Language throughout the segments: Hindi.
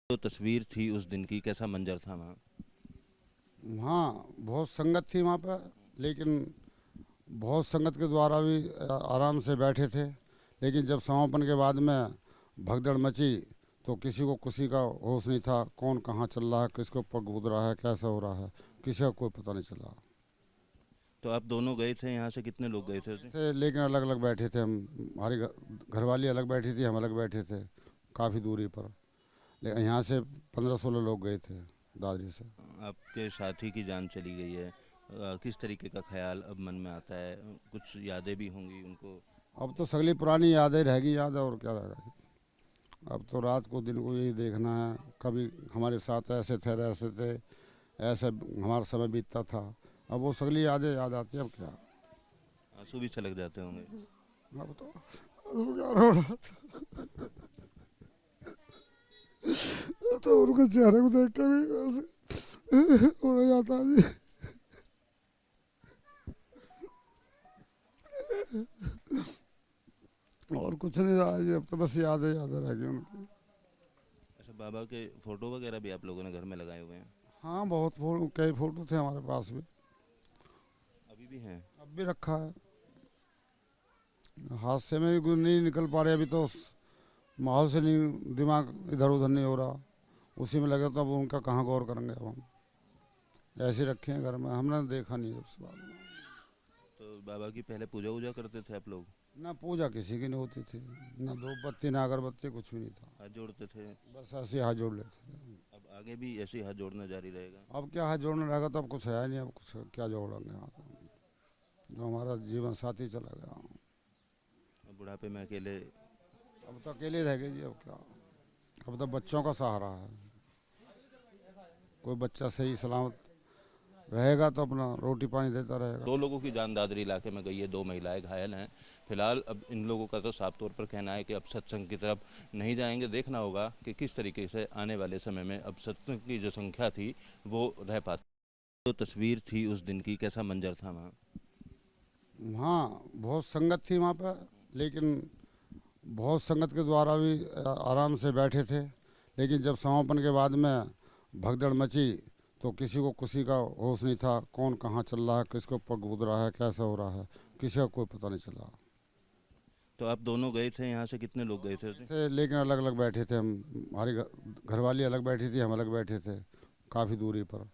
जो तस्वीर थी उस दिन की, कैसा मंजर था वहाँ? हाँ, बहुत संगत थी वहाँ पर, लेकिन बहुत संगत के द्वारा भी आराम से बैठे थे। लेकिन जब समापन के बाद में भगदड़ मची तो किसी को किसी का होश नहीं था, कौन कहाँ चल रहा है, किसके ऊपर कूद रहा है, कैसा हो रहा है, किसी का कोई पता नहीं चला। तो आप दोनों गए थे, यहाँ से कितने लोग गए थे उसमें? थे लेकिन अलग अलग बैठे थे हम। हमारी घरवाली अलग बैठी थी, हम अलग बैठे थे काफ़ी दूरी पर। लेकिन यहाँ से 15-16 लोग गए थे दादरी से। आपके साथी की जान चली गई है, किस तरीके का ख्याल अब मन में आता है? कुछ यादें भी होंगी उनको। अब तो सगली पुरानी यादें रहेगी, याद और क्या रहेगा। अब तो रात को दिन को यही देखना है, कभी हमारे साथ ऐसे थे ऐसे थे, ऐसे हमारा समय बीतता था। अब वो सगली यादें याद आती है, अब क्या। आंसू भी छलक जाते होंगे। अब क्या रो रहा था। अब तो उनके चेहरे को देख कर भी ऐसे रोना जाता है जी। और कुछ नहीं रहा जी, अब तो बस यादें यादें रह गई उनकी। अच्छा, बाबा के फोटो वगैरह भी आप लोगों ने घर में लगाए हुए हैं? हाँ, बहुत फोटो, कई फोटो थे हमारे पास भी। अभी भी हैं? अब भी रखा है, हादसे में भी नहीं निकल पा रहे अभी तो। माहौल से नहीं, दिमाग इधर उधर नहीं हो रहा, उसी में लगे तो अब उनका कहाँ गौर करेंगे। अब हम ऐसे रखे हैं घर में, हमने देखा नहीं जब से बाद में। तो बाबा की पहले पूजा वूजा करते थे आप लोग? ना पूजा किसी की नहीं होती थी, ना धूप बत्ती ना अगरबत्ती, कुछ भी नहीं था। हाथ जोड़ते थे? बस ऐसे हाथ जोड़ लेते थे। अब आगे भी ऐसे ही हाथ जोड़ना जारी रहेगा? अब क्या हाथ जोड़ने रहेगा, तो अब कुछ है नहीं, अब कुछ क्या जोड़ेंगे हाथ। जो हमारा जीवन साथी चला गया, अब बुढ़ापे में अकेले? अब तो अकेले रह गए जी, अब क्या। अब तो बच्चों का सहारा है। कोई बच्चा सही सलामत रहेगा तो अपना रोटी पानी देता रहेगा। दो लोगों की जान दादरी इलाके में गई है, दो महिलाएं घायल हैं। फिलहाल अब इन लोगों का तो साफ तौर पर कहना है कि अब सत्संग की तरफ नहीं जाएंगे। देखना होगा कि किस तरीके से आने वाले समय में अब सत्संग की जो संख्या थी वो रह पाती। जो तस्वीर थी उस दिन की, कैसा मंजर था वहाँ? हाँ, बहुत संगत थी वहाँ पर, लेकिन बहुत संगत के द्वारा भी आराम से बैठे थे। लेकिन जब समापन के बाद में भगदड़ मची तो किसी को किसी का होश नहीं था, कौन कहाँ चल रहा है, किसके ऊपर कूद रहा है, कैसा हो रहा है, किसी का कोई पता नहीं चला। तो आप दोनों गए थे, यहाँ से कितने लोग गए थे उसमें? थे लेकिन अलग अलग बैठे थे हम। हमारी घरवाली अलग बैठी थी, हम अलग बैठे थे काफ़ी दूरी पर।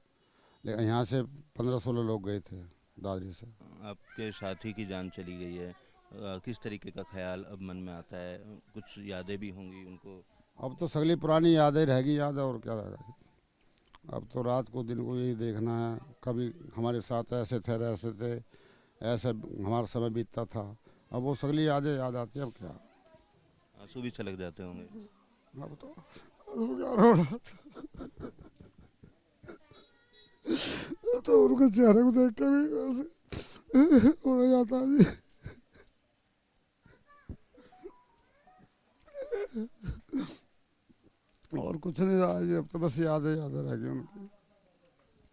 लेकिन यहाँ से 15-16 लोग गए थे दादरी से। आपके साथी की जान चली गई है, किस तरीके का ख्याल अब मन में आता है? कुछ यादें भी होंगी उनको। अब तो सगली पुरानी यादें रहेगी, याद और क्या रहेगा। अब तो रात को दिन को यही देखना है, कभी हमारे साथ ऐसे थे ऐसे थे, ऐसे हमारा समय बीतता था। अब वो सगली यादें याद आती है, अब क्या। आंसू भी छलक जाते होंगे। अब क्या रो रहा था। अब तो उनके चेहरे को देख कर भी ऐसे रोना जाता है जी। और कुछ नहीं रहा जी, अब तो बस यादें यादें रह गई उनकी।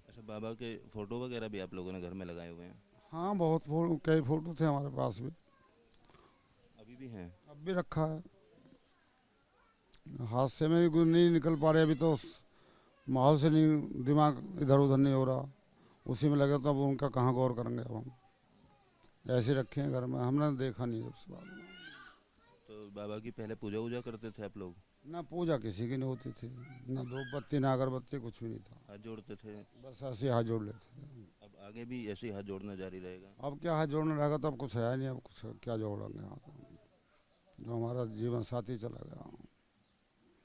अच्छा, बाबा के फोटो वगैरह भी आप लोगों ने घर में लगाए हुए हैं? हाँ, बहुत फोटो, कई फोटो थे हमारे पास भी। अभी भी हैं? अब भी रखा है, हादसे में भी नहीं निकल पा रहे अभी तो। माहौल से नहीं, दिमाग इधर उधर नहीं हो रहा, उसी में लगे तो अब उनका कहाँ गौर करेंगे। अब हम ऐसे रखे हैं घर में, हमने देखा नहीं जब से बाद में। तो बाबा की पहले पूजा वूजा करते थे आप लोग? ना पूजा किसी की नहीं होती थी, ना धूप बत्ती ना अगरबत्ती, कुछ भी नहीं था। हाथ जोड़ते थे? बस ऐसे हाथ जोड़ लेते थे। अब आगे भी ऐसे ही हाथ जोड़ना जारी रहेगा? अब क्या हाथ जोड़ने रहेगा, तो अब कुछ है नहीं, अब कुछ क्या जोड़ेंगे हाथ। जो हमारा जीवन साथी चला गया,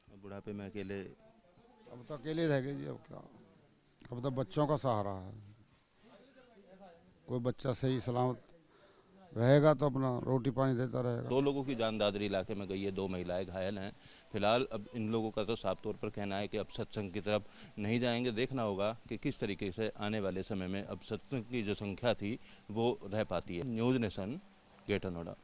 अब बुढ़ापे में अकेले? अब तो अकेले रह गए जी, अब क्या। अब तो बच्चों का सहारा है। कोई बच्चा सही सलामत रहेगा तो अपना रोटी पानी देता रहेगा। दो लोगों की जान दादरी इलाके में गई है, दो महिलाएं घायल हैं। फिलहाल अब इन लोगों का तो साफ तौर पर कहना है कि अब सत्संग की तरफ नहीं जाएंगे। देखना होगा कि किस तरीके से आने वाले समय में अब सत्संग की जो संख्या थी वो रह पाती है। News nation, greater Noida.